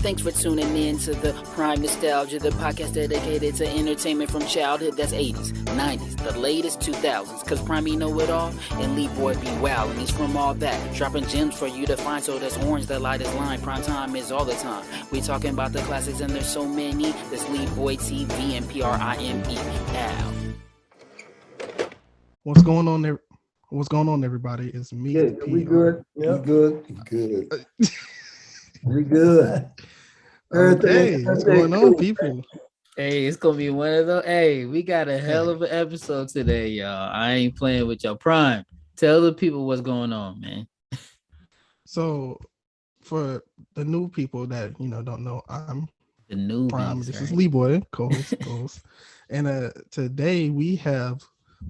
Thanks for tuning in to the Prime Nostalgia, the podcast dedicated to entertainment from childhood. That's 80s, 90s, the latest 2000s. Cause Prime know it all, and Lee Boy be wild, and he's from all that. Dropping gems for you to find, so that's orange, the lightest line. Prime time is all the time. We talking about the classics, and there's so many. That's Lee Boy TV and PRIME. Ow. What's going on there? What's going on, everybody? It's me. Yeah, we good. Yeah. We good. Good. We good. Okay, what's going on, people? Hey, it's gonna be one of those. Hey, we got a hell of an episode today, y'all. I ain't playing with y'all. Prime, tell the people what's going on, man. So, for the new people that don't know, I'm The new Prime. This is Lee Boy, co-host. And today we have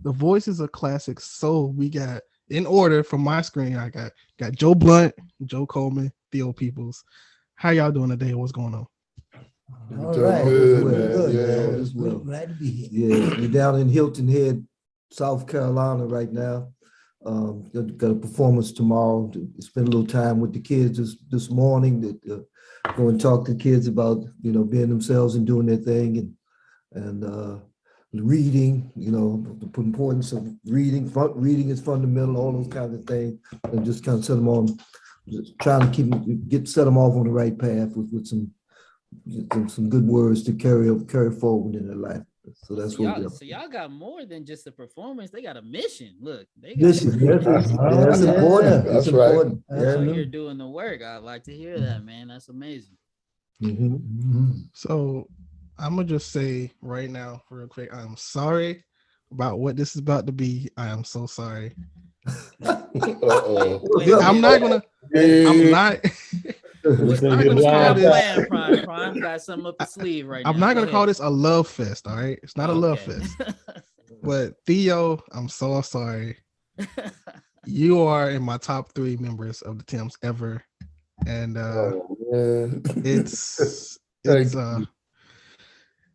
the voices of classics. So we got in order from my screen. I got Joe Blunt, Joe Coleman, Theo Peoples. How y'all doing today? What's going on? All right. Good, man. Well. Glad to be here. Yeah, we're down in Hilton Head, South Carolina right now. Got a performance tomorrow. Spend a little time with the kids this morning. Go and talk to kids about being themselves and doing their thing and reading. The importance of reading. Reading is fundamental. All those kinds of things, and just kind of set them on. Just trying to set them off on the right path with some good words to carry forward in their life. So that's what we're doing. So y'all got more than just a performance. They got a mission. Look, they got Mission. That's important. That's important. So you're doing the work. I'd like to hear that, man. That's amazing. So I'm gonna just say right now, real quick, I'm sorry about what this is about to be. I am so sorry. I'm not gonna. I'm not. Prime got something up his sleeve right now. I'm not gonna call this a love fest. All right, it's not a love fest. But Theo, I'm so sorry. You are in my top 3 members of the Tims ever, and it's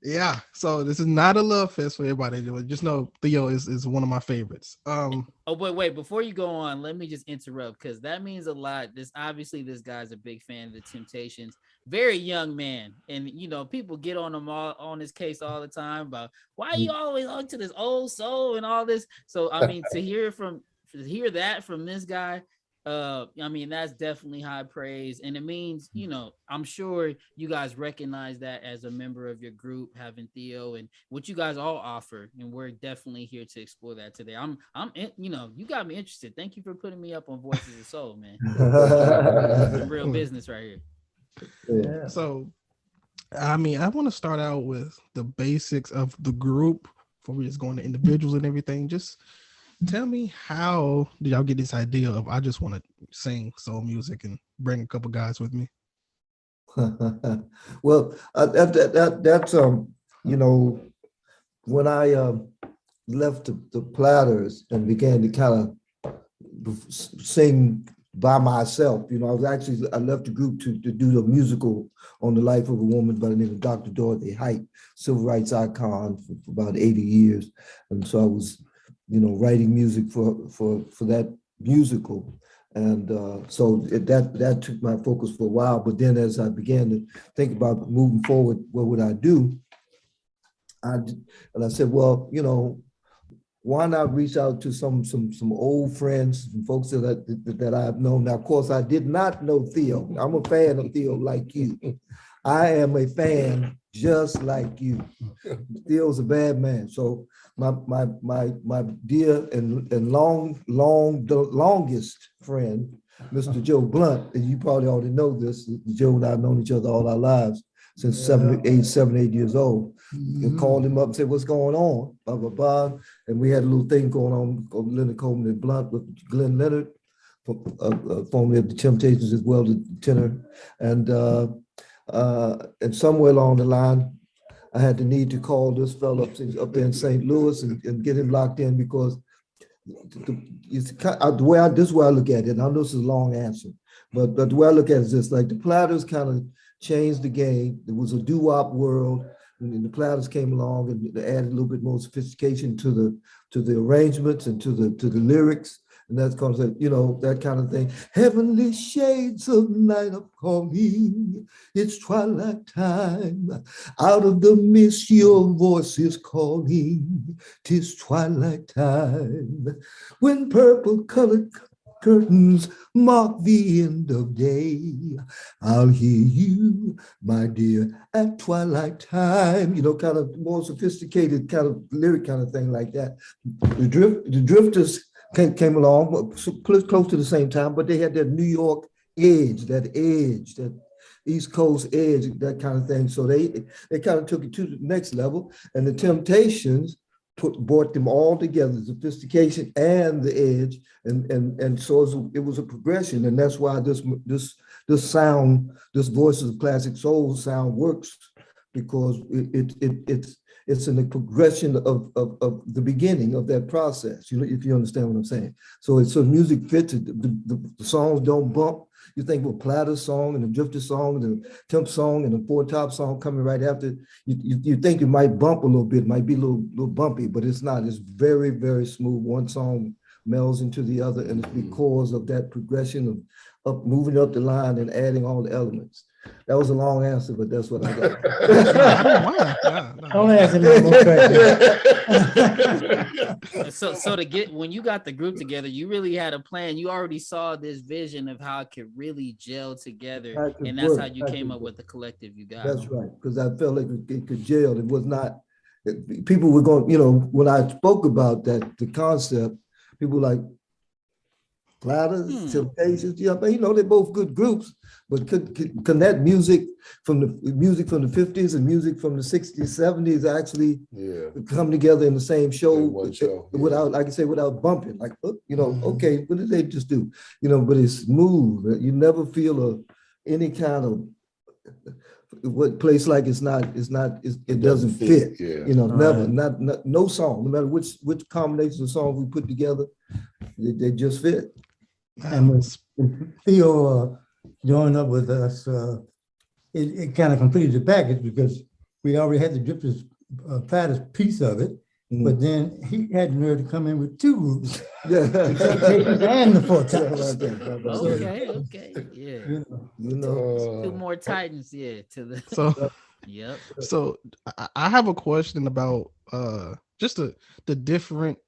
yeah. So this is not a love fest for everybody. Just know Theo is one of my favorites. Oh, but wait, before you go on, let me just interrupt because that means a lot. This guy's a big fan of the Temptations. Very young man, and people get on him on his case all the time about why you always on to this old soul and all this. So I mean, to hear that from this guy. I mean, that's definitely high praise. And it means, I'm sure you guys recognize that as a member of your group, having Theo and what you guys all offer. And we're definitely here to explore that today. You got me interested. Thank you for putting me up on Voices of Soul, man. Some real business right here. Yeah. So, I mean, I want to start out with the basics of the group before we just go into individuals and everything. Just tell me, how did y'all get this idea of I just want to sing soul music and bring a couple guys with me? Well, that's when I left the Platters and began to kind of sing by myself. I left the group to do the musical on the life of a woman by the name of Dr. Dorothy Height, civil rights icon for about 80 years, and so I was writing music for that musical. And so that took my focus for a while. But then as I began to think about moving forward, what would I do? I said, well, why not reach out to some old friends, some folks that I've known. Now, of course, I did not know Theo. I'm a fan of Theo like you. I am a fan just like you. Theo's a bad man. So my dear and the longest friend, Mr. Joe Blunt, and you probably already know this, Joe and I have known each other all our lives since 7, 8 years old. And called him up and said, what's going on? Blah, blah, blah. And we had a little thing going on, Leonard Coleman and Blunt with Glenn Leonard, formerly of the Temptations as well, the tenor. And somewhere along the line, I had the need to call this fellow up there in St. Louis and get him locked in because this is where I look at it. And I know this is a long answer, but the way I look at it is this: like the Platters kind of changed the game. It was a doo-wop world, and the Platters came along and added a little bit more sophistication to the arrangements and to the lyrics. And that's kind of, that kind of thing. Heavenly shades of night are calling. It's twilight time. Out of the mist, your voice is calling. 'Tis twilight time. When purple colored curtains mark the end of day, I'll hear you, my dear, at twilight time. Kind of more sophisticated kind of lyric kind of thing like that. The Drifters came along close to the same time, but they had that New York edge, that East Coast edge, that kind of thing. So they kind of took it to the next level, and the Temptations brought them all together, the sophistication and the edge, and so it was a progression, and that's why this sound, this Voices of Classic Soul sound works, because it's in the progression of the beginning of that process, if you understand what I'm saying. So music fits it. The songs don't bump. You think of a Platters song and a Drifter song and a Temp song and a Four Top song coming right after. You think it might bump a little bit, might be a little bumpy, but it's not. It's very, very smooth. One song melds into the other, and it's because of that progression of moving up the line and adding all the elements. That was a long answer, but that's what I got. I don't mind. No. Don't answer no more questions. So to get, when you got the group together, you really had a plan. You already saw this vision of how it could really gel together, and that's how you came up with the collective you got. That's right, because I felt like it could gel. It was not, people were going, when I spoke about that, the concept, people like Platters, Temptations, they're both good groups, but can that music from the 50s and music from the 60s, 70s actually come together in the same show, without, like I say, without bumping, like, okay, what did they just do? But it's smooth. You never feel any kind of what place like it doesn't fit. Never, not no song, no matter which combination of songs we put together, they just fit. And when Theo joined up with us, it kind of completed the package, because we already had the Drifters Platters piece of it, but then he had the nerve to come in with two groups, and the Four Tops. Okay, yeah. Two more Titans, to the. So, yep. So I have a question about just the difference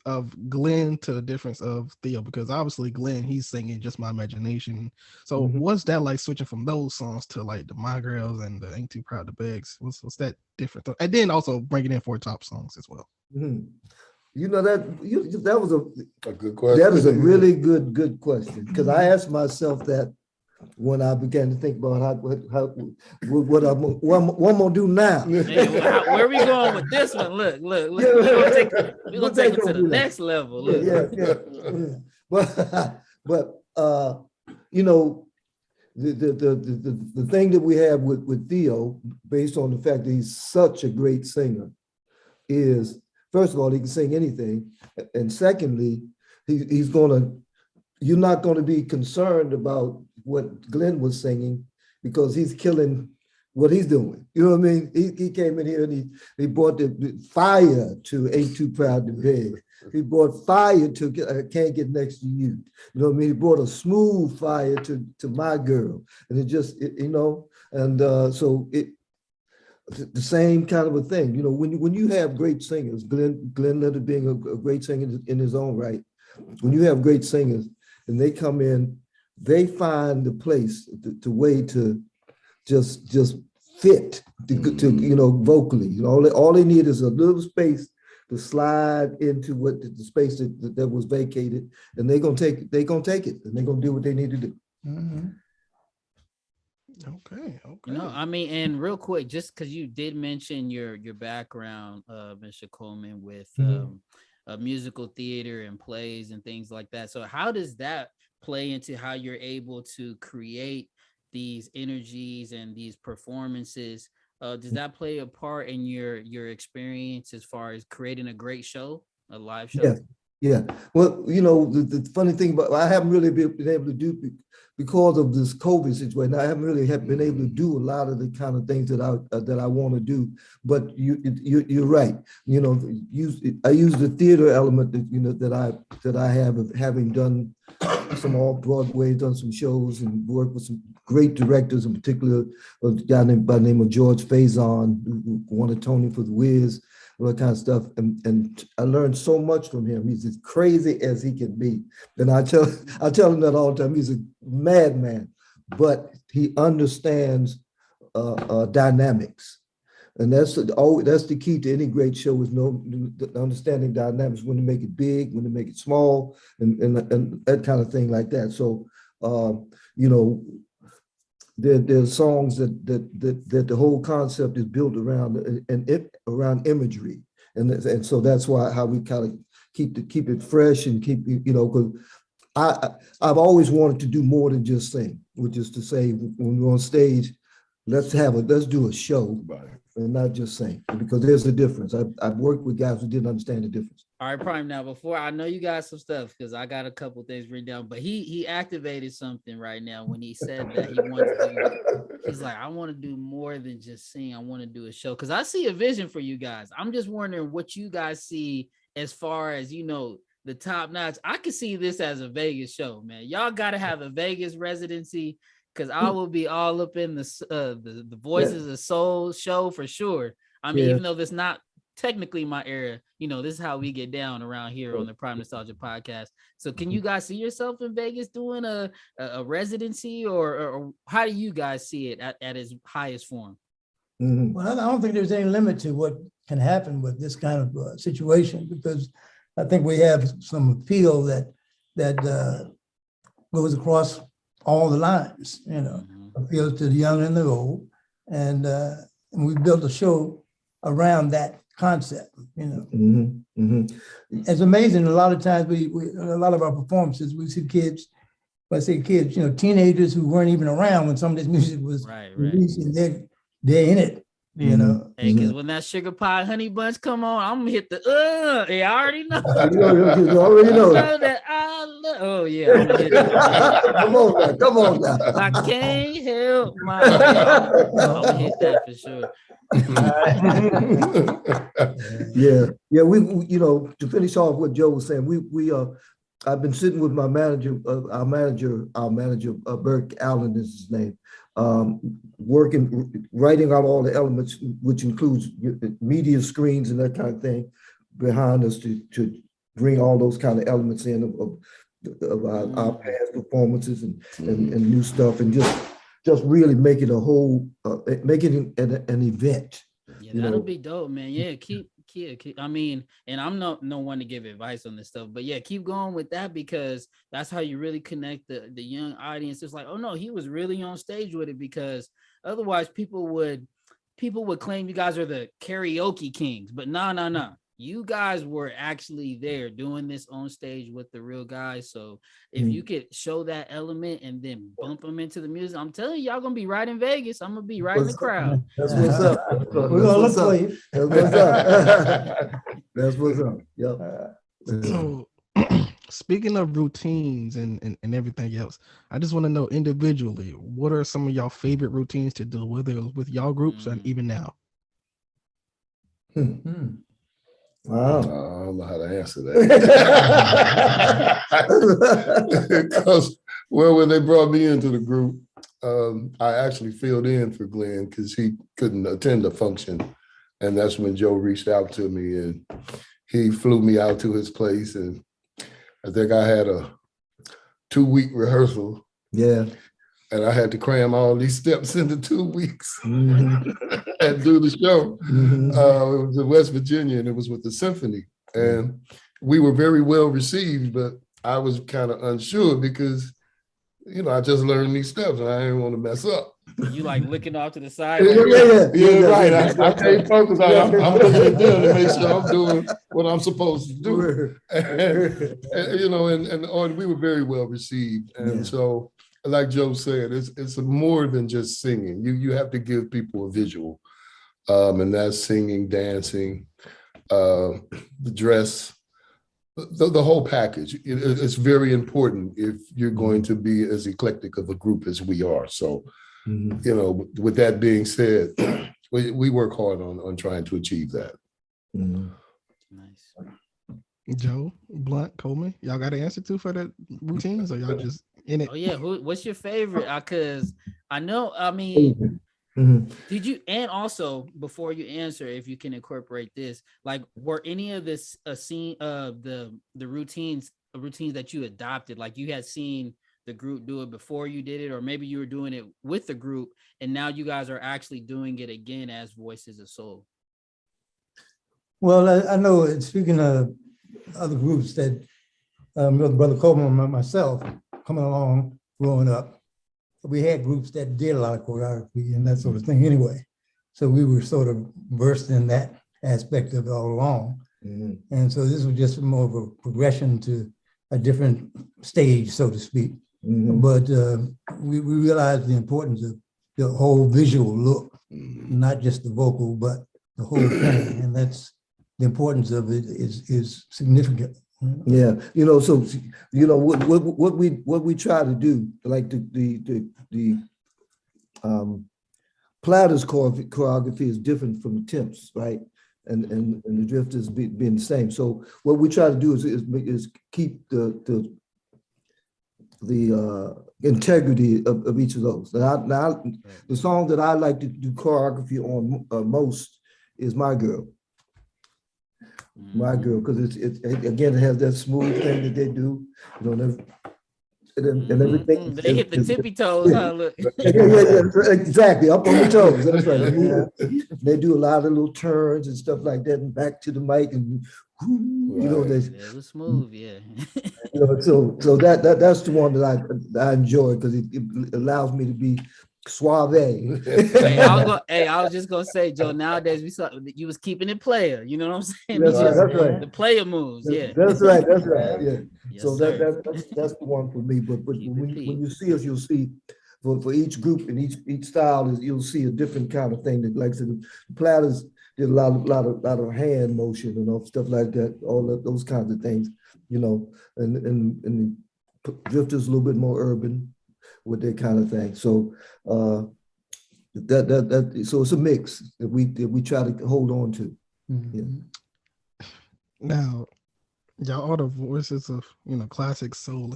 of Glenn to the difference of Theo, because obviously Glenn, he's singing Just My Imagination. So what's that like, switching from those songs to like the My Girls and the Ain't Too Proud to Begs? What's that different? And then also bringing in Four Top songs as well. That was a good question. That is a really good question, because I asked myself that when I began to think about what I'm gonna do now. Hey, where are we going with this one? Look. We're gonna take it to the next level. Look. Yeah. But the thing that we have with Theo, based on the fact that he's such a great singer, is, first of all, he can sing anything, and secondly, you're not going to be concerned about what Glenn was singing, because he's killing what he's doing. You know what I mean? He came in here and he brought the fire to Ain't Too Proud to Beg. He brought fire to Can't Get Next to You. You know what I mean? He brought a smooth fire to My Girl. And so the same kind of a thing. When you have great singers, Glenn Leonard being a great singer in his own right, when you have great singers and they come in, they find the place, the way to just fit to vocally. All they need is a little space to slide into what the space that was vacated, and they're gonna take it, and they're gonna do what they need to do. Okay. And real quick, just because you did mention your background, Mr. Coleman, with musical theater and plays and things like that. So how does that play into how you're able to create these energies and these performances? Does that play a part in your experience as far as creating a great show, a live show? Yeah. Well, the funny thing about I haven't really been able to do because of this COVID situation. I haven't really been able to do a lot of the kind of things that I want to do. But you're right. I use the theater element that I have of having done some off Broadway, done some shows, and worked with some great directors, in particular a guy by the name of George Faison, who won a Tony for The Wiz, all that kind of stuff. And I learned so much from him. He's as crazy as he can be. And I tell him that all the time. He's a madman, but he understands dynamics. And that's the key to any great show is understanding dynamics, when to make it big, when to make it small, and that kind of thing like that. So, there's songs that the whole concept is built around around imagery, and so that's how we kind of keep it fresh and keep because I've always wanted to do more than just sing, which is to say when we're on stage, let's do a show and not just sing, because there's a difference. I've worked with guys who didn't understand the difference. All right, Prime. Now, before I know you got some stuff, because I got a couple things written down, but he activated something right now when he said that he wants to. He's like, I want to do more than just sing. I want to do a show, because I see a vision for you guys. I'm just wondering what you guys see as far as the top notch. I could see this as a Vegas show, man. Y'all got to have a Vegas residency, because I will be all up in the Voices of Soul show for sure. I mean, even though that's not technically my era, this is how we get down around here on the Prime Nostalgia podcast. So can you guys see yourself in Vegas doing a residency, or how do you guys see it at its highest form? Mm-hmm. Well, I don't think there's any limit to what can happen with this kind of situation, because I think we have some appeal that goes across all the lines, appeals to the young and the old, and we built a show around that concept. Mm-hmm. Mm-hmm. It's amazing. A lot of times we a lot of our performances, we see kids. When I say kids, teenagers who weren't even around when some of this music was released, and they're in it. Hey, because when that Sugar Pie Honey Bunch come on, I'm gonna hit the yeah, I already know. You already know that oh yeah, I'm gonna hit that. Come on now. I can't help my I'm gonna hit that for sure. Yeah. We to finish off what Joe was saying, we I've been sitting with my manager, our manager, Bert Allen is his name, writing out all the elements, which includes media screens and that kind of thing behind us to bring all those kind of elements in of our past performances and new stuff, and just really make it a whole, make it an event. Yeah, that'll be dope, man. Yeah, keep. I mean, and I'm no one to give advice on this stuff, but yeah, keep going with that, because that's how you really connect the young audience. It's like, oh no, he was really on stage with it, because otherwise people would claim you guys are the karaoke kings, but no. You guys were actually there doing this on stage with the real guys. So if you could show that element and then bump them into the music, I'm telling you, y'all gonna be right in Vegas. I'm gonna be right in the crowd. That's what's up. We're gonna look for you. That's what's up. That's what's up. Yep. So speaking of routines and everything else, I just want to know individually, what are some of y'all favorite routines to do, whether it was with y'all groups and even now? Wow. I don't know how to answer that. Because, when they brought me into the group, I actually filled in for Glenn because he couldn't attend the function. And that's when Joe reached out to me, and he flew me out to his place. And I think I had a 2-week rehearsal. Yeah. And I had to cram all these steps into 2 weeks and do the show. It was in West Virginia, and it was with the symphony. And we were very well received, but I was kind of unsure because, I just learned these steps and I didn't want to mess up. You like looking off to the side? Yeah, right. I can't focus. I'm looking at them to make sure I'm doing what I'm supposed to do. And we were very well received. And so, like Joe said, it's more than just singing. You have to give people a visual, and that's singing, dancing, the dress, The whole package. It's very important if you're going to be as eclectic of a group as we are. So, with that being said, we work hard on trying to achieve that. Nice. Joe, Blunt, Coleman, y'all got an answer too for the routines, or y'all just in it? Oh yeah, what's your favorite? Because I know, I mean, did you, and also before you answer, if you can incorporate this, like, were any of this a scene of the routines that you adopted, like you had seen the group do it before you did it, or maybe you were doing it with the group and now you guys are actually doing it again as Voices of Soul? Well, I know, speaking of other groups that Brother Coleman and myself coming along, growing up, we had groups that did a lot of choreography and that sort of thing anyway. So we were sort of versed in that aspect of it all along. And so this was just more of a progression to a different stage, so to speak. But we realized the importance of the whole visual look, not just the vocal, but the whole thing. And that's the importance of it is significant. Yeah, so what we try to do, like the Platters choreography is different from the Temps, right? And the Drifters being the same. So what we try to do is keep the integrity of each of those. Now, the song that I like to do choreography on most is My Girl. My Girl, because it again, it has that smooth thing that they do, and everything. They hit the tippy toes, huh? Look. Yeah, exactly, up on the toes. That's right. They do a lot of little turns and stuff like that, and back to the mic, and It was smooth, yeah. So that's the one that I enjoy because it allows me to be suave. I was just gonna say, Joe, nowadays you was keeping it player, you know what I'm saying? That's right. The player moves, yeah. That's right. Yeah. Yes, So that's the one for me. But when you see us, you'll see for each group and each style you'll see a different kind of thing. That, like I said, the Platters did a lot of hand motion and stuff like that, those kinds of things, and the Drifters a little bit more urban with that kind of thing. So so it's a mix that we try to hold on to. Now, y'all are the voices of classic soul,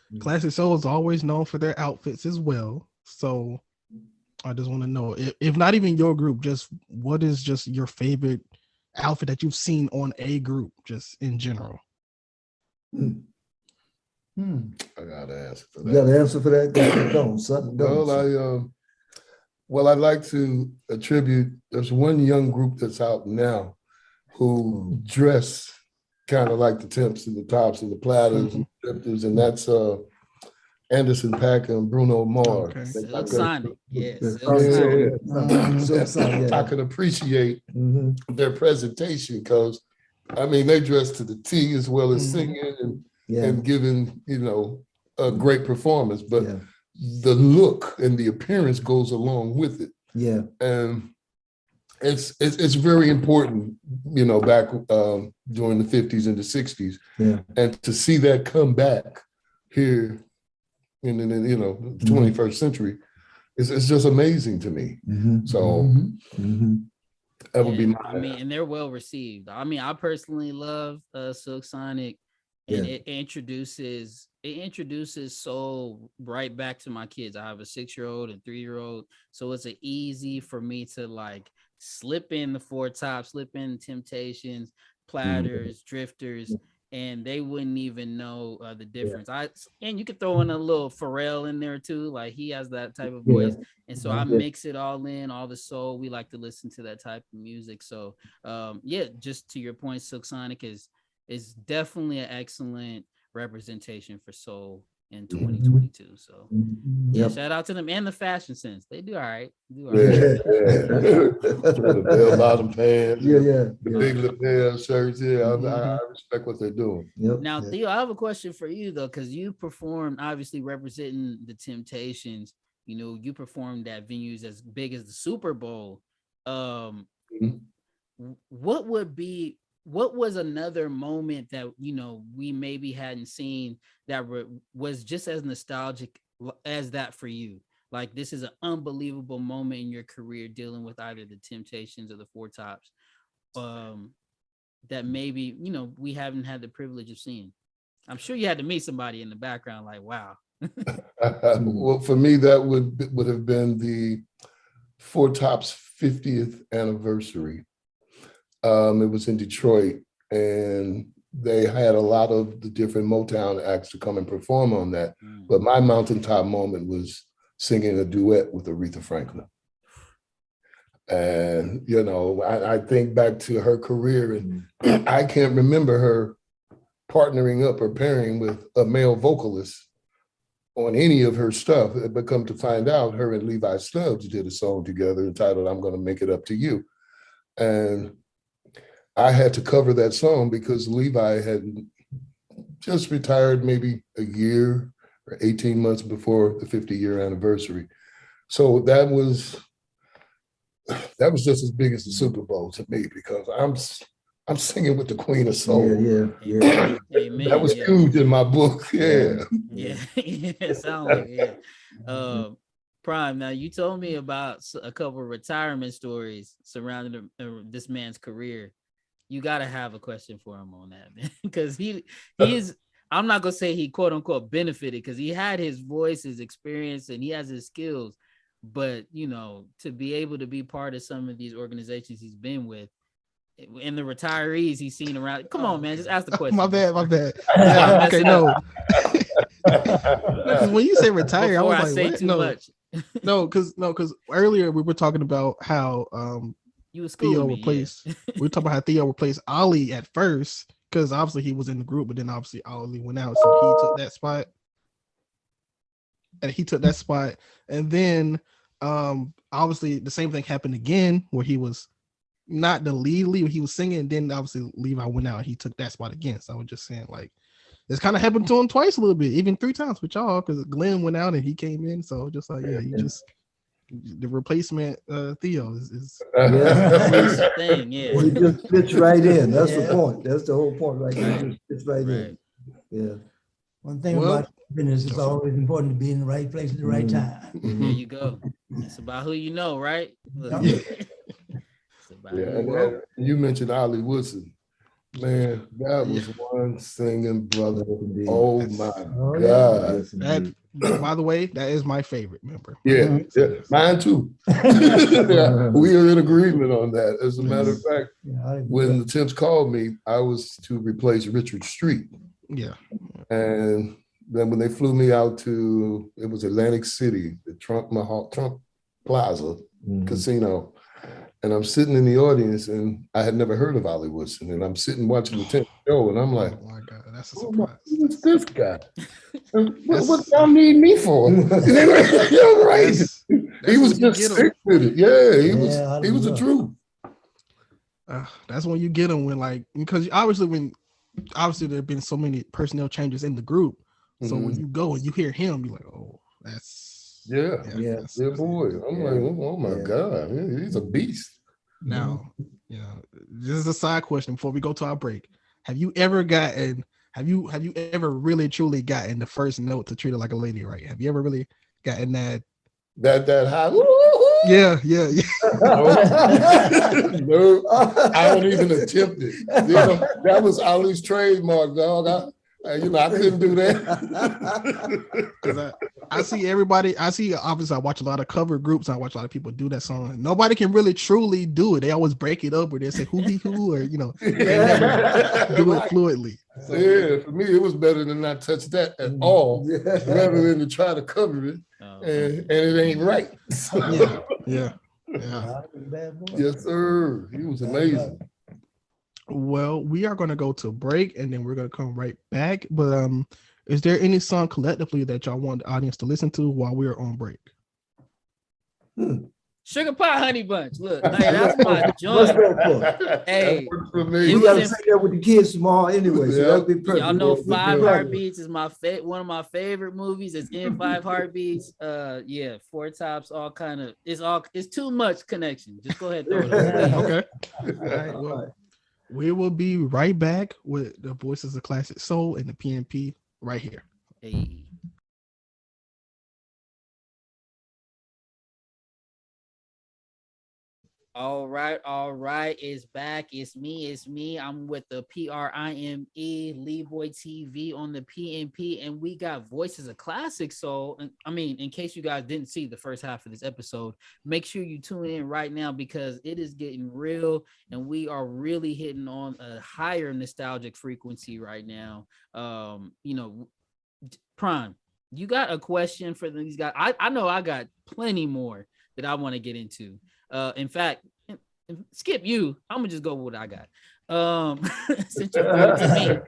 and classic soul is always known for their outfits as well. So I just want to know, if not even your group, just what is just your favorite outfit that you've seen on a group, just in general? I got to answer for that. You got an answer for that? Go, son. Well, I'd like to attribute, there's one young group that's out now who dress kind of like the Temps and the Tops and the Platters and the Drifters, and that's Anderson .Paak and Bruno Mars. Okay. Silk Sonic, yes. I can appreciate their presentation because, they dress to the T as well as singing and giving, a great performance. But the look and the appearance goes along with it. Yeah. And it's very important, back during the 50s and the 60s. Yeah. And to see that come back here in the 21st century, it's just amazing to me. So that would be my. And they're well received. I personally love Silk Sonic, and it introduces soul right back to my kids. I have a 6-year-old and 3-year-old, so it's easy for me to like slip in the Four Tops, slip in Temptations, Platters, Drifters, and they wouldn't even know the difference. And you could throw in a little Pharrell in there too, like he has that type of voice. And so I mix it all in, all the soul. We like to listen to that type of music. So just to your point, Silk Sonic is definitely an excellent representation for soul in 2022. So shout out to them, and the fashion sense. They do all right. The bell-bottom pants, the big lapel shirts. I respect what they're doing. Now, Theo, I have a question for you though, because you performed, obviously representing the Temptations. You performed at venues as big as the Super Bowl. What would be what was another moment that, you know, we maybe hadn't seen that was just as nostalgic as that for you? Like, this is an unbelievable moment in your career dealing with either the Temptations or the Four Tops, that maybe, you know, we haven't had the privilege of seeing. I'm sure you had to meet somebody in the background like, wow. Well, for me, that would have been the Four Tops 50th anniversary. It was in Detroit, and they had a lot of the different Motown acts to come and perform on that. But my mountaintop moment was singing a duet with Aretha Franklin. And, you know, I think back to her career, and I can't remember her partnering up or pairing with a male vocalist on any of her stuff. But come to find out, her and Levi Stubbs did a song together entitled "I'm Gonna Make It Up to You." And I had to cover that song because Levi had just retired maybe a year or 18 months before the 50-year anniversary. So that was just as big as the Super Bowl to me, because I'm singing with the Queen of Soul. Yeah. Amen. That was huge in my book. Yeah. It sounds like it. Prime, now you told me about a couple of retirement stories surrounding this man's career. You got to have a question for him on that, man, because he is, I'm not gonna say he quote unquote benefited, because he had his voice, his experience, and he has his skills, but you know, to be able to be part of some of these organizations he's been with and the retirees he's seen around, come on, man, just ask the question. My bad. Yeah, okay, no. Because when you say retire, Before I was like, say what? too No. much. Because earlier we were talking about how You was Theo me, replaced. yeah. We were talking about how Theo replaced Ali at first, because obviously he was in the group, but then obviously Ali went out, so he took that spot. And then obviously the same thing happened again, where he was not the lead, he was singing, and then obviously Levi went out and he took that spot again. So I was just saying, like, this kind of happened to him twice a little bit, even 3 times with y'all, because Glenn went out and he came in. So just like, yeah, you just the replacement Theo is thing, yeah. Well, he just fits right in. That's the point. That's the whole point, right? He just fits right in. Yeah. One thing about business, it's always important to be in the right place at the right time. There you go. It's about who you know, right? Look. And you mentioned Ollie Woodson. Man, that was one singing brother. Oh my God. That, by the way, that is my favorite member. Yeah, mine too. We are in agreement on that. As a matter of fact, when the Temps called me, I was to replace Richard Street. Yeah. And then when they flew me out to, it was Atlantic City, the Trump Plaza Casino. And I'm sitting in the audience, and I had never heard of Ollie Woodson. And I'm sitting watching the Temps show, and I'm like, oh my God, that's a surprise. Who's this guy? What y'all need me for? You're right. He was just sick with it. Yeah, he was the truth. That's when you get him, when, like, because obviously there have been so many personnel changes in the group. So when you go and you hear him, you're like, oh, that's boy. I'm like, oh my God, he's a beast. Now, this is a side question before we go to our break. Have you ever really truly gotten the first note to Treat Her Like a Lady right? Have you ever really gotten that high? Yeah. No, I don't even attempt it. That was Ollie's trademark, dog. I couldn't do that. Because I see everybody. Obviously, I watch a lot of cover groups. I watch a lot of people do that song. Nobody can really truly do it. They always break it up, or they say who he who, or they never do it fluidly. So, yeah, for me, it was better than not touch that at all, rather than to try to cover it, and it ain't right. Yeah. Yes, sir. He was amazing. Well, we are going to go to break, and then we're going to come right back. But is there any song collectively that y'all want the audience to listen to while we're on break? Sugar Pie Honey Bunch. Look, that's my joint. Hey, you got to sing that with the kids tomorrow anyway. So that'll be perfect. Y'all know 5 Heartbeats is one of my favorite movies. It's in 5 Heartbeats. Four Tops, all kind of. It's too much connection. Just go ahead and throw it. Okay. All right. Well, We will be right back with the Voices of Classic Soul and the PNP right here. Hey. All right. It's back. It's me. I'm with the PRIME Lee Boy TV on the PNP, and we got Voices of Classic Soul. And I mean, in case you guys didn't see the first half of this episode, make sure you tune in right now because it is getting real, and we are really hitting on a higher nostalgic frequency right now. Prime, you got a question for these guys? I know I got plenty more that I want to get into. In fact, skip you. I'm gonna just go with what I got. Since you brought it to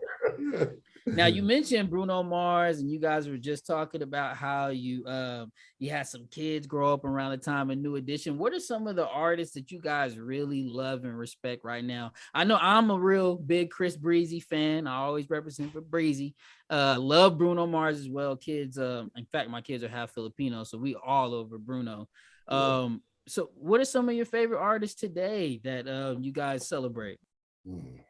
me. Now you mentioned Bruno Mars, and you guys were just talking about how you had some kids grow up around the time of New Edition. What are some of the artists that you guys really love and respect right now? I know I'm a real big Chris Breezy fan. I always represent for Breezy. Love Bruno Mars as well. Kids, in fact, my kids are half Filipino, so we all over Bruno. So what are some of your favorite artists today that you guys celebrate?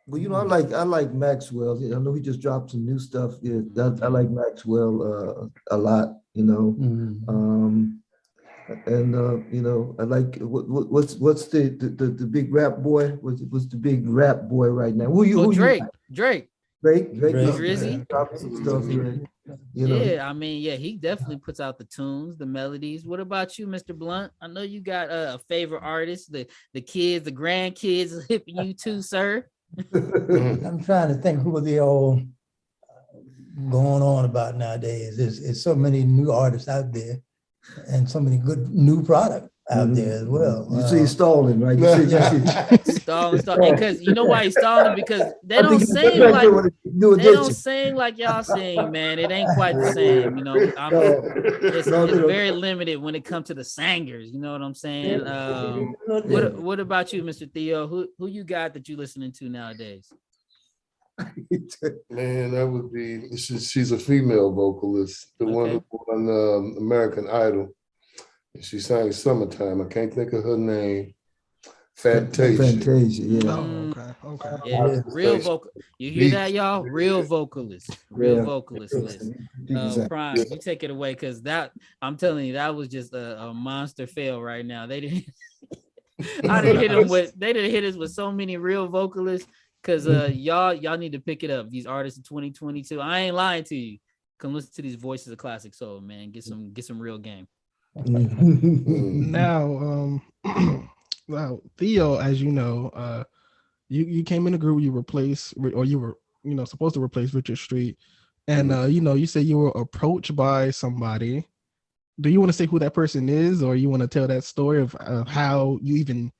Well, I like Maxwell. I know he just dropped some new stuff. Yeah, I like Maxwell a lot. I like what's the big rap boy? What's the big rap boy right now? Drake. Drake. Drizzy. Stuff, Yeah, I mean, yeah, he definitely puts out the tunes, the melodies. What about you, Mr. Blunt? I know you got a favorite artist, the kids, the grandkids hipping you too, sir. I'm trying to think who they all going on about nowadays. There's so many new artists out there and so many good new products out there as well. You see stalling, right? Stalling. Because you know why he's stalling? Because they don't sing like y'all sing, man. It ain't quite the same, It's very limited when it comes to the singers. You know what I'm saying? What about you, Mr. Theo? Who you got that you listening to nowadays? Man, that would be. She's a female vocalist, the one who won American Idol. She sang "Summertime." I can't think of her name. Fantasia, yeah. Okay. Yeah, real vocal. You hear that, y'all? Real vocalist. List. Prime, you take it away because I'm telling you, that was just a monster fail right now. They didn't. They didn't hit us with so many real vocalists because y'all need to pick it up. These artists in 2022. I ain't lying to you. Come listen to these Voices of Classic Soul, man. Get some real game. Now, well, Theo, as you know, you came in the group, you replaced, or you were, supposed to replace Richard Street, and you said you were approached by somebody. Do you want to say who that person is, or you want to tell that story of how you even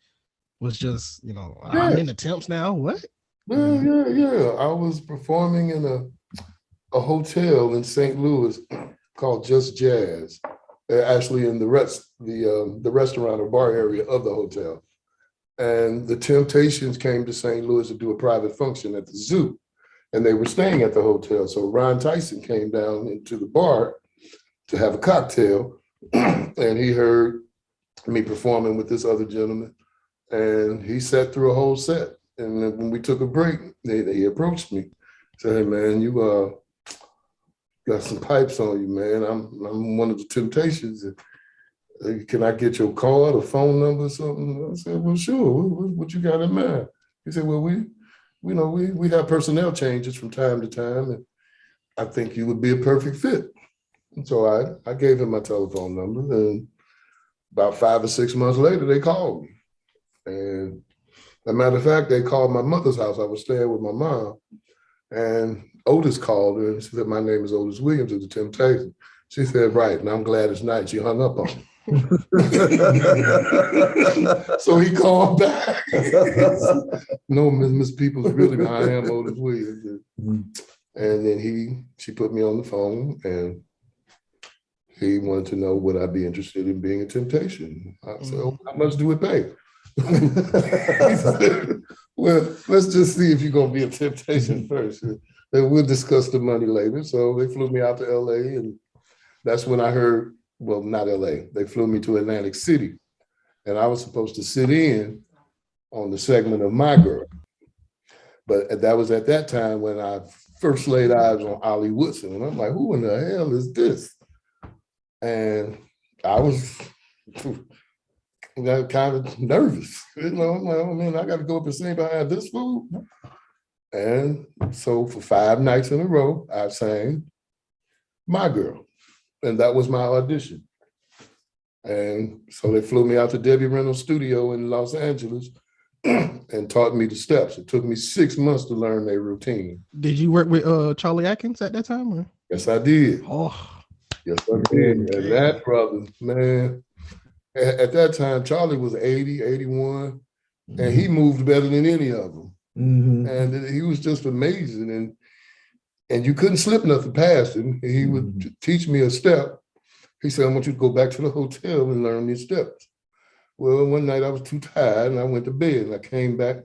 was just, I'm in the temps now? What? Yeah. I was performing in a hotel in St. Louis called Just Jazz. Actually in the restaurant or bar area of the hotel. And the Temptations came to St. Louis to do a private function at the zoo. And they were staying at the hotel. So Ron Tyson came down into the bar to have a cocktail. And he heard me performing with this other gentleman. And he sat through a whole set. And then when we took a break, he approached me. Said, "Hey man, you got some pipes on you, man. I'm one of the Temptations. Can I get your card or phone number or something?" I said, "Well, sure. What you got in mind?" He said, "Well, we have personnel changes from time to time, and I think you would be a perfect fit." And so I gave him my telephone number, and about 5 or 6 months later, they called me. And as a matter of fact, they called my mother's house. I was staying with my mom, and Otis called her and said, "My name is Otis Williams of the Temptations." She said, "Right, and I'm glad it's night." She hung up on me. So he called back. "No, Miss Peoples, really, I am Otis Williams." And then she put me on the phone, and he wanted to know would I be interested in being a Temptation. I said, "Oh, how much do it pay?" He said, "Well, let's just see if you're gonna be a Temptation first. And we'll discuss the money later." So they flew me out to LA, and that's when I heard, well, not LA, they flew me to Atlantic City. And I was supposed to sit in on the segment of My Girl. But that was at that time when I first laid eyes on Ollie Woodson. And I'm like, who in the hell is this? And I was kind of nervous. I'm like, oh man, I got to go up and sing behind this fool. And so for 5 nights in a row, I sang My Girl. And that was my audition. And so they flew me out to Debbie Reynolds' studio in Los Angeles and taught me the steps. It took me 6 months to learn their routine. Did you work with Charlie Atkins at that time? Or? Yes, I did. Oh, Yes, I did. And that brother, man, at that time, Charlie was 80, 81, and he moved better than any of them. And he was just amazing. And you couldn't slip nothing past him. He would teach me a step. He said, I want you to go back to the hotel and learn these steps. Well, one night I was too tired and I went to bed and I came back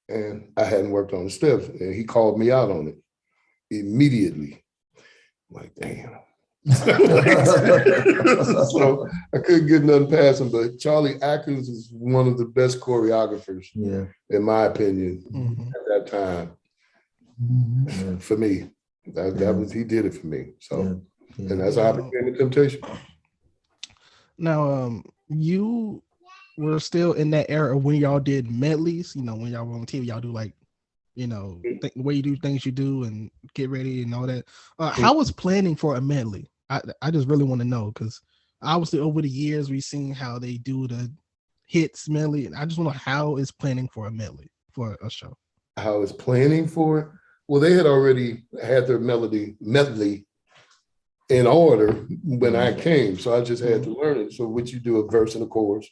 and I hadn't worked on the steps. And he called me out on it immediately. I'm like, damn. So I couldn't get nothing past him, but Charlie Atkins is one of the best choreographers, in my opinion, at that time. For me, that was, he did it for me. So, and that's how I became the Temptation. Now, you were still in that era when y'all did medleys. You know, when y'all were on TV, y'all do like, you know, the way you do things you do and get ready and all that. How was planning for a medley? I just really want to know, because obviously over the years we've seen how they do the hits medley, and I just want to know how is planning for a medley for a show. How is planning for it? Well, they had already had their medley in order when I came, so I just had to learn it. So what you do, a verse and a chorus,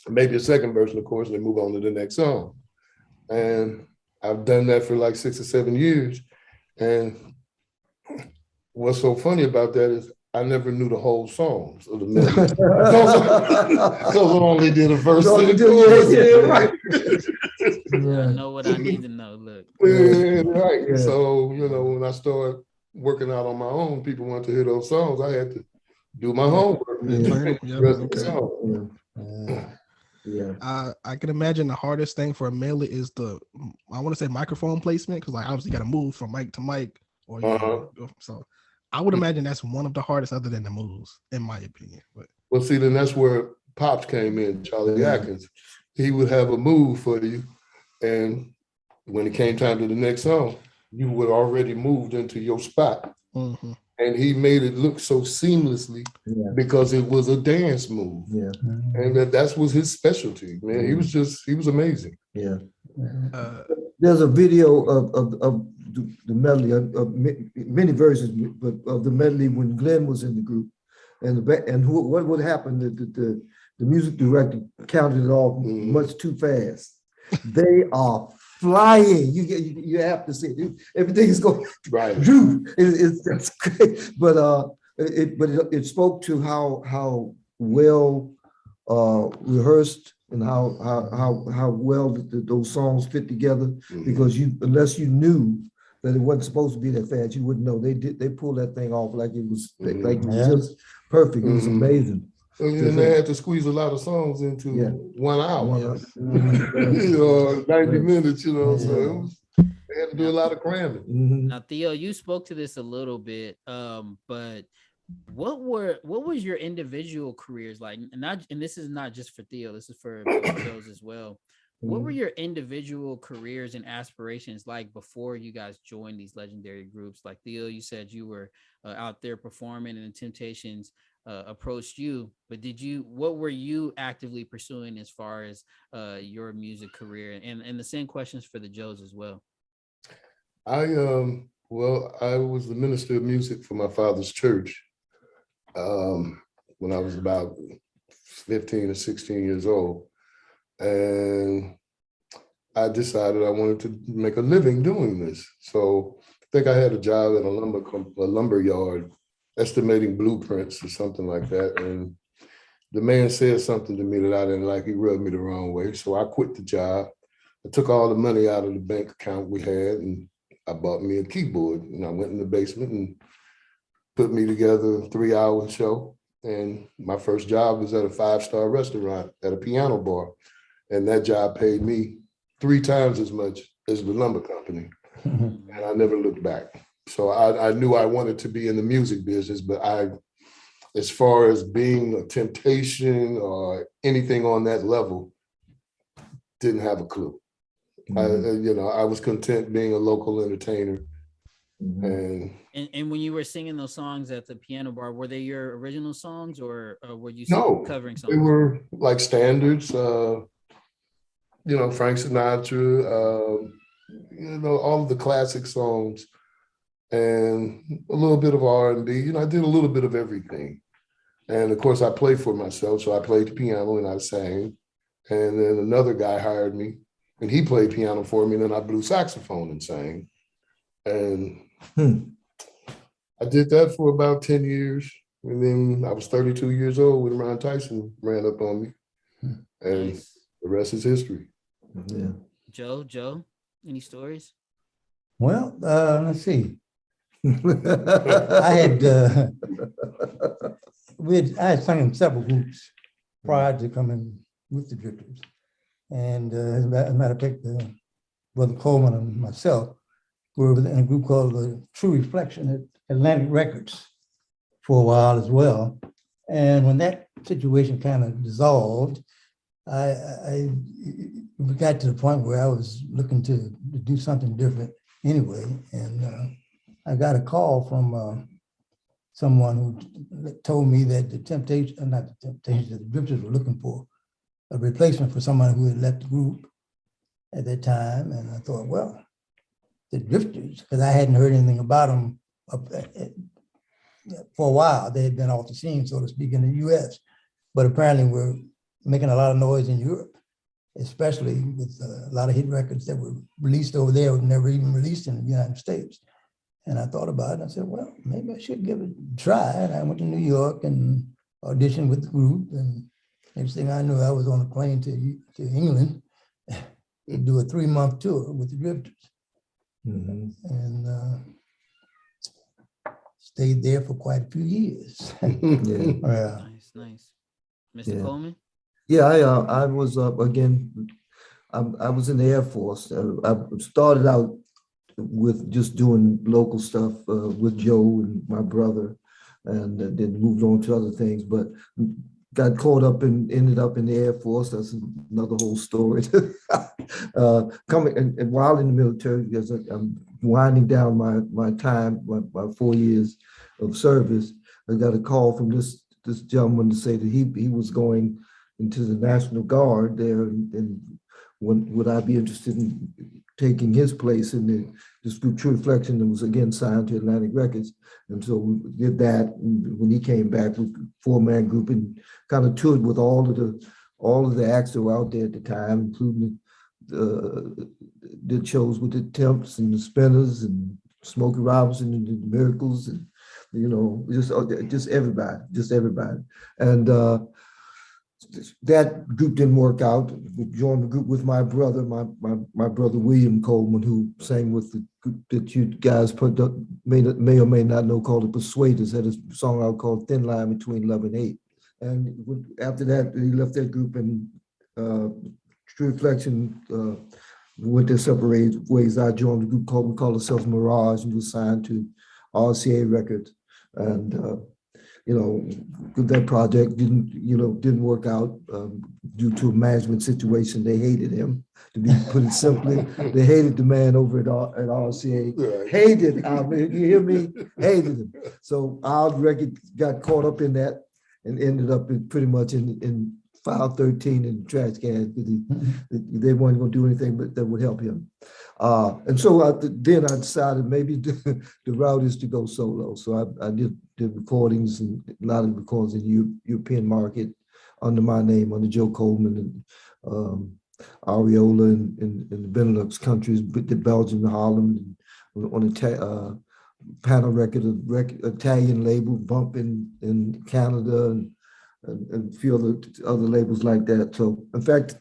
maybe a second verse and a chorus, and then move on to the next song. And I've done that for like 6 or 7 years. And what's so funny about that is I never knew the whole songs of the medley. Because I only did a verse and a chorus. Right. I know what I need to know. Look. Right. Yeah. So, you know, when I started working out on my own, people wanted to hear those songs. I had to do my homework. I can imagine the hardest thing for a medley is I want to say microphone placement, because like obviously got to move from mic to mic, or so I would imagine that's one of the hardest, other than the moves, in my opinion. But well, see, then that's where Pops came in, Charlie Atkins. He would have a move for you, and when it came time to the next song, you would already moved into your spot. And he made it look so seamlessly because it was a dance move. And that was his specialty, man. He was amazing. There's a video of the medley, of many versions, but of the medley when Glenn was in the group, what would happen? The music director counted it off much too fast. They are flying. You have to see it. Everything is going right. It's great, but it spoke to how well rehearsed and how well those songs fit together. Because unless you knew that it wasn't supposed to be that fast, you wouldn't know. They pulled that thing off like it was just perfect. It was amazing. And they had to squeeze a lot of songs into 1 hour, 90 minutes, so they had to do a lot of cramming. Now, Theo, you spoke to this a little bit, but what was your individual careers like? And this is not just for Theo, this is for those as well. What were your individual careers and aspirations like before you guys joined these legendary groups? Like Theo, you said you were out there performing and the Temptations approached you, but what were you actively pursuing as far as your music career? And the same questions for the Joes as well. I was the minister of music for my father's church when I was about 15 or 16 years old. And I decided I wanted to make a living doing this. So I think I had a job at a lumber yard estimating blueprints or something like that. And the man said something to me that I didn't like. He rubbed me the wrong way. So I quit the job. I took all the money out of the bank account we had and I bought me a keyboard. And I went in the basement and put me together a 3-hour show. And my first job was at a 5-star restaurant at a piano bar. And that job paid me 3 times as much is the lumber company. And I never looked back. So I knew I wanted to be in the music business, but as far as being a temptation or anything on that level, didn't have a clue. I was content being a local entertainer. And when you were singing those songs at the piano bar, were they your original songs or were you covering songs? They were like standards, Frank Sinatra, all of the classic songs and a little bit of R&B. I did a little bit of everything. And of course I played for myself. So I played the piano and I sang. And then another guy hired me and he played piano for me. And then I blew saxophone and sang. And I did that for about 10 years. And then I was 32 years old when Ron Tyson ran up on me. And the rest is history. Yeah. Joe, any stories? Well, let's see. I had sung in several groups prior to coming with the Drifters. And as a matter of fact, Brother Coleman and myself were in a group called the True Reflection at Atlantic Records for a while as well. And when that situation kind of dissolved, I got to the point where I was looking to do something different anyway. And I got a call from someone who told me that the Drifters were looking for a replacement for someone who had left the group at that time. And I thought, well, the Drifters, because I hadn't heard anything about them for a while. They had been off the scene, so to speak, in the US, but apparently were making a lot of noise in Europe, especially with a lot of hit records that were released over there were never even released in the United States. And I thought about it and I said, well, maybe I should give it a try. And I went to New York and auditioned with the group. And next thing I knew, I was on a plane to England to do a 3-month tour with the Drifters. And stayed there for quite a few years. Nice. Mr. Coleman? Yeah, I was again. I was in the Air Force. I started out with just doing local stuff with Joe and my brother, and then moved on to other things. But got caught up and ended up in the Air Force. That's another whole story. Coming and while in the military, because I'm winding down my time, my 4 years of service, I got a call from this gentleman to say that he was going into the National Guard there, and would I be interested in taking his place in this group, True Reflection, that was again signed to Atlantic Records. And so we did that. And when he came back, with a 4-man group and kind of toured with all of the acts that were out there at the time, including did shows with the Temps and the Spinners and Smokey Robinson and the Miracles, and just everybody. And that group didn't work out. We joined the group with my brother, my brother William Coleman, who sang with the group that you guys may or may not know, called the Persuaders. Had a song out called Thin Line Between Love and Hate. And after that, he left that group, and True Reflection went their separate ways. I joined a group we called ourselves Mirage, and was signed to RCA Records. And that project didn't work out due to a management situation. They hated him, to be put it simply. They hated the man over at RCA. Right. Hated, you hear me? Hated him. So our record got caught up in that and ended up pretty much in file 13 in the trash can, because they weren't going to do anything that would help him. And so then I decided maybe the route is to go solo. So I did recordings, and a lot of recordings in the European market under my name, under Joe Coleman and Ariola in the Benelux countries, the Belgium, Holland, and on a panel record, Italian label, Bump in Canada, and a few other labels like that. So in fact,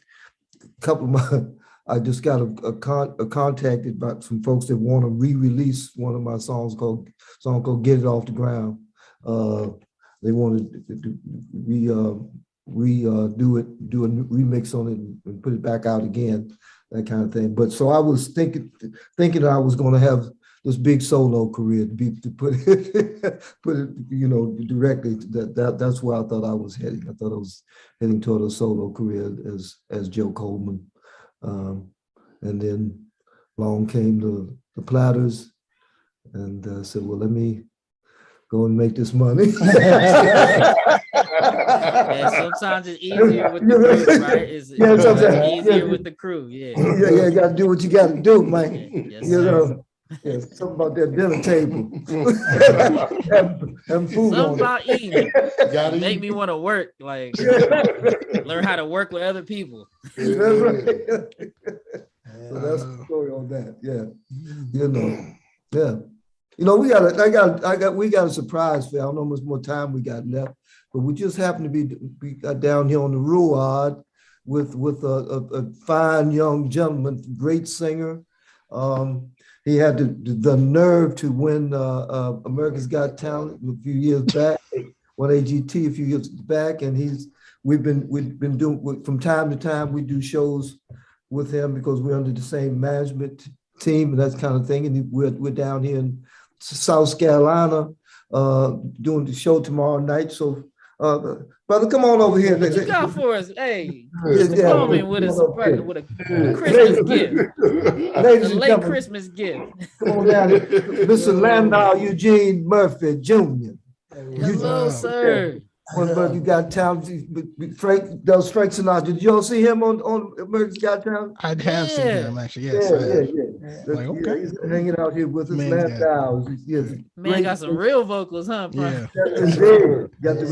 I just got contacted by some folks that want to re-release one of my songs called "Get It Off the Ground." They wanted to redo it, do a remix on it, and put it back out again. that kind of thing. But so I was thinking that I was going to have this big solo career to put it, directly. That's where I thought I was heading. I thought I was heading toward a solo career as Joe Coleman, and then along came the Platters, and said, well, let me go and make this money. Yeah, sometimes it's easier with the crew, right? It's easier with the crew. Yeah. Yeah, you got to do what you got to do, man. Yes, You sir. know, yeah, something about that dinner table. and food Something on about eating Gotta make eat. me want to work, like it. learn how to work with other people. That's right. So that's the story on that. Yeah. You know. Yeah. You know, we got a surprise for you. I don't know how much more time we got left, but we just happen to be down here on the Ruard with a fine young gentleman, great singer. He had the nerve to win America's Got Talent a few years back, won AGT a few years back, and we've been doing from time to time. We do shows with him because we're under the same management team and that kind of thing. And we're down here in South Carolina doing the show tomorrow night. So, brother, come on over here. What you got for us? Hey, Yeah, Coleman with a surprise, with a Christmas gift, a Ladies and late gentlemen, Christmas gift. come on down here. Mr. Landau Eugene Murphy Jr. Hello, sir. One brother you got talent. Frank Sinatra. Did you all see him on America's Got Talent? I have seen Yeah. him actually. Yes. I have. Like, Yeah, okay. he's hanging out here with us. Man, Landau. Yes, Man got some real vocals, huh? Yeah. got the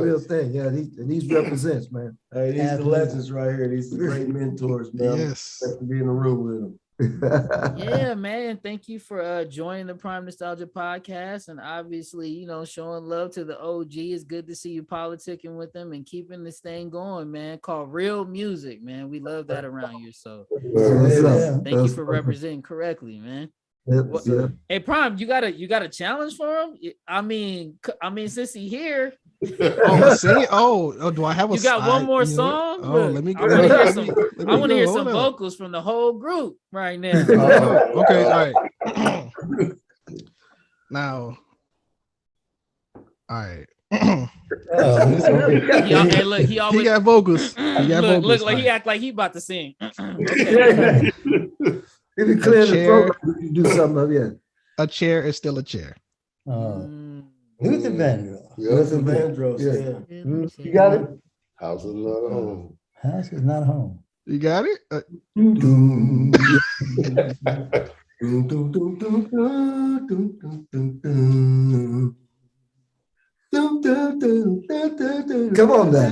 real thing. Yeah, these represents, man. Hey, these are the legends right here. These are great mentors, man. Yes. To be in the room with them. Yeah, man. Thank you for joining the Prime Nostalgia podcast, and obviously, showing love to the OG. It's good to see you politicking with them and keeping this thing going, man. Called Real Music, man. We love that around here. So thank you for representing correctly, man. Yeah. Hey, Prime, you got a challenge for him? I mean, since he here, Oh, sing. Oh, do I have a? you got one more you know what? song? Oh, Look, let me I go. want to hear let some. me I want to go. hear Hold some up. vocals from the whole group right now. Okay, all right. Now, all right. Hey, look, he He always got vocals. He got vocals. look like he act like he about to sing. Okay. If you clear the chair. throat, you can do something up here. A chair is still a chair. Luther Vandross. Listen, Vandross, yeah. yeah. You got it? House is not home. House is not home. You got it? Come on now.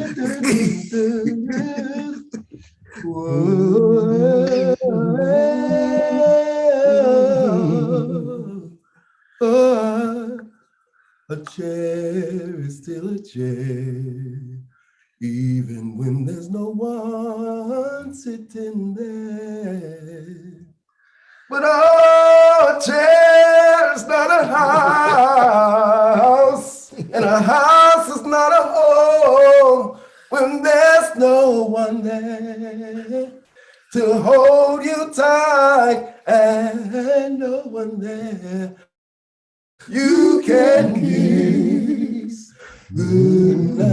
A chair is still a chair, even when there's no one sitting there. But a chair is not a house, and a house is not a home when there's no one there to hold you tight and no one there. You can kiss goodnight.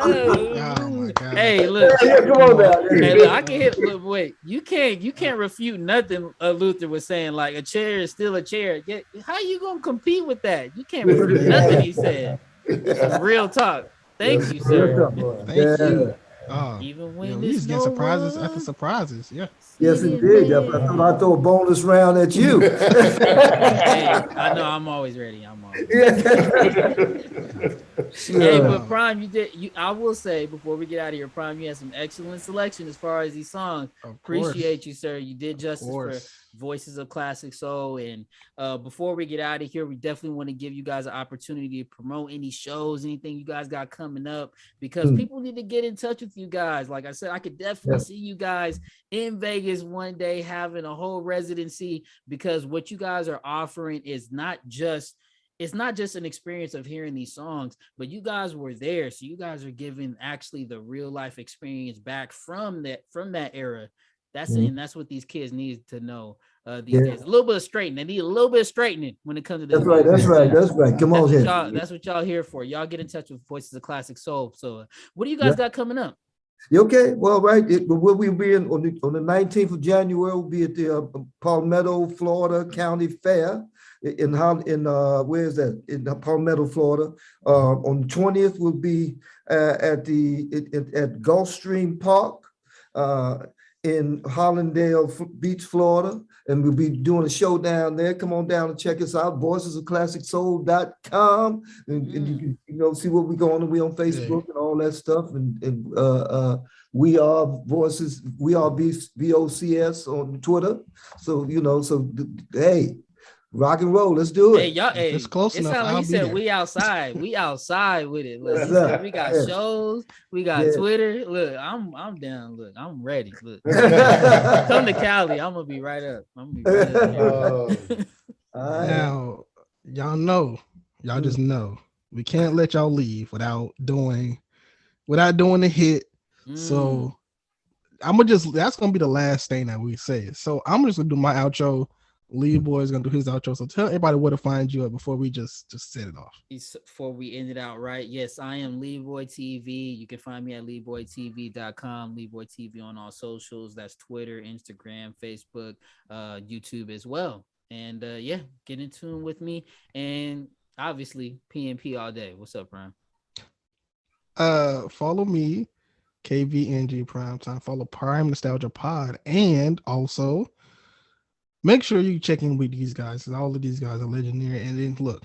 Oh my God. Hey, look. Yeah, come on now. Hey, look, I can hit. Look, wait. You can't refute nothing. Luther was saying like a chair is still a chair. How you gonna compete with that? You can't refute nothing he said. Some real talk. Thank you, sir. Thank you. Oh, Even when we just there's get no surprises one after surprises. Yeah. Yes, indeed. I thought I'd throw a bonus round at you. Hey, I know I'm always ready. Hey, but Prime, I will say before we get out of here, Prime, you had some excellent selection as far as these songs. Appreciate you, sir. You did justice for Voices of Classic Soul. And before we get out of here, we definitely want to give you guys an opportunity to promote any shows, anything you guys got coming up, because people need to get in touch with you guys. Like I said, I could definitely see you guys in Vegas one day having a whole residency, because what you guys are offering is not just it's not just an experience of hearing these songs, but you guys were there. So you guys are giving actually the real life experience back from that era. And that's what these kids need to know these days. A little bit of straightening. They need a little bit of straightening when it comes to this. That's right. Come on here. That's what y'all here for. Y'all get in touch with Voices of Classic Soul. So what do you guys got coming up? Okay, well, right. We'll be on the 19th of January. We'll be at the Palmetto, Florida County Fair in where is that? In Palmetto, Florida. On the 20th, we'll be at Gulfstream Park in Hollandale Beach, Florida, and we'll be doing a show down there. Come on down and check us out, voicesofclassicsoul.com, and you can see what we're going on. We on Facebook and all that stuff, and we are Voices, we are VOCS on Twitter. So hey, rock and roll, let's do it. Hey, y'all, it's close enough. Like he said, we outside with it. Look, we got shows, we got Twitter. Look, I'm down. Look, I'm ready. Look, come to Cali. I'm gonna be right up. Now, y'all just know we can't let y'all leave without doing the hit. So that's gonna be the last thing that we say. So I'm just gonna do my outro. Lee Boy is gonna do his outro. So tell everybody where to find you at before we just set it off. Before we end it out, right? Yes, I am Lee Boy TV. You can find me at LeeBoyTV.com. Lee Boy TV on all socials. That's Twitter, Instagram, Facebook, YouTube as well. And get in tune with me. And obviously PNP all day. What's up, Prime? Follow me, KVNG Primetime. Follow Prime Nostalgia Pod, and also make sure you check in with these guys, because all of these guys are legendary. And then look,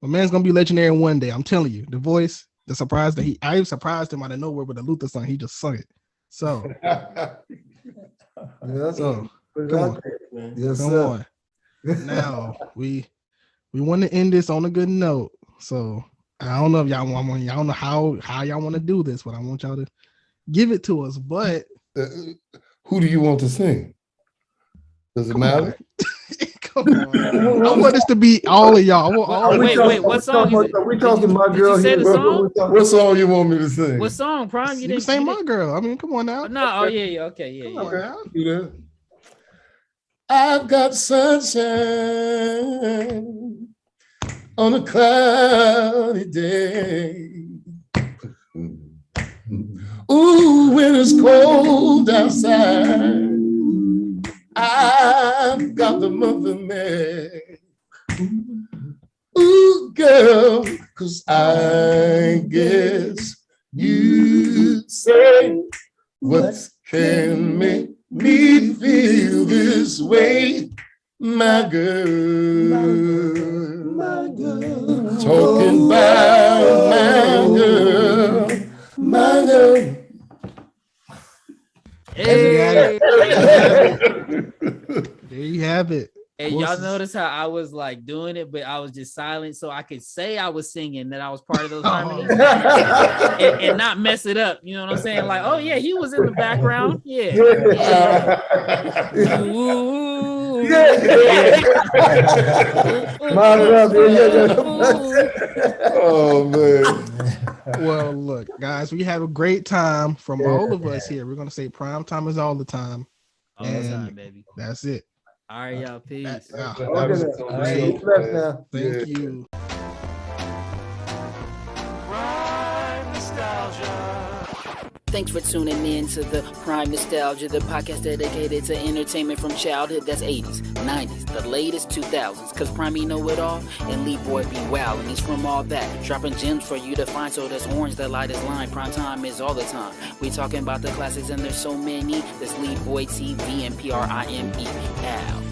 my man's gonna be legendary one day. I'm telling you, the voice, the surprise that I surprised him out of nowhere with the Luther song. He just sung it. So, come on. Now we want to end this on a good note. So I don't know if y'all don't know how y'all want to do this, but I want y'all to give it to us. But who do you want to sing? Does it matter? Come on. I want this to be all of y'all. Wait, what song is it? We talking my girl here. What song you want me to sing? What song, Prime? You didn't say my girl. I mean, come on now. No, oh yeah, okay, yeah. Okay, I'll do that. I've got sunshine on a cloudy day. Ooh, when it's cold outside, I've got the month of May. Ooh, girl, 'cause I guess you say what can make me feel this way, my girl. My girl. Talking about my girl. Hey. There you have it. Hey, y'all notice how I was like doing it, but I was just silent so I could say I was singing, that I was part of those harmonies and not mess it up. You know what I'm saying? Like, oh yeah, he was in the background. Yeah. Ooh. My brother. Oh man. Well, look, guys, we had a great time from all of us here. We're gonna say prime time is all the time. All the time, baby. That's it. All right, y'all. Peace. Thank you. Thanks for tuning in to the Prime Nostalgia, the podcast dedicated to entertainment from childhood that's 80s, 90s, the latest 2000s, because Prime know it all, and Lee Boy be wild, and he's from all that, dropping gems for you to find, so that's orange, the lightest line, prime time is all the time. We talking about the classics, and there's so many, that's Lee Boy TV and PRIME. Ow.